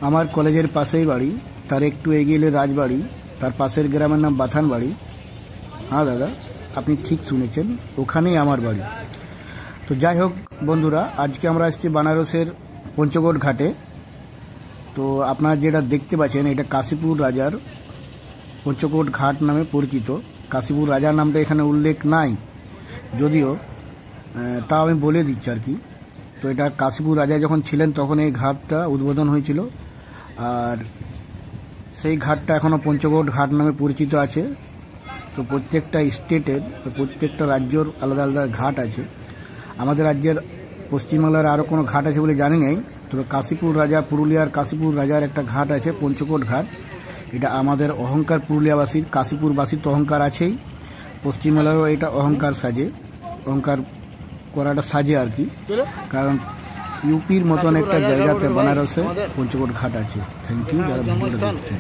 আমার কলেজের পাশেই বাড়ি, তার একটু এগিয়ে এলে রাজবাড়ি, তার পাশের গ্রামের নাম বাথানবাড়ি। হ্যাঁ দাদা, আপনি ঠিক শুনেছেন, ওখানেই আমার বাড়ি। তো যাই হোক বন্ধুরা, আজকে আমরা আসছি বানারসের পঞ্চকোট ঘাটে। তো আপনারা যেটা দেখতে পাচ্ছেন, এটা কাশীপুর রাজার পঞ্চকোট ঘাট নামে পরিচিত। কাশীপুর রাজার নামটা এখানে উল্লেখ নাই, যদিও তা আমি বলে দিচ্ছি আর কি। তো এটা কাশীপুর রাজা যখন ছিলেন তখন এই ঘাটটা উদ্বোধন হয়েছিল, আর সেই ঘাটটা এখনও পঞ্চকোট ঘাট নামে পরিচিত আছে। তো প্রত্যেকটা স্টেটের, প্রত্যেকটা রাজ্যর আলাদা আলাদা ঘাট আছে। আমাদের রাজ্যের পশ্চিমবাংলার আরও কোনো ঘাট আছে বলে জানি নাই, তবে কাশীপুর রাজা, পুরুলিয়ার কাশীপুর রাজার একটা ঘাট আছে, পঞ্চকোট ঘাট। এটা আমাদের অহংকার, পুরুলিয়াবাসীর, কাশীপুরবাসীর তো অহংকার আছেই, পশ্চিমবাংলারও এটা অহংকার সাজে, অহংকার করাটা সাজে আর কি। কারণ ইউপির মতন একটা জায়গাতে বানারসে পঞ্চকোট ঘাট আছে। থ্যাংক ইউ যারা ভিডিওটা দেখছেন।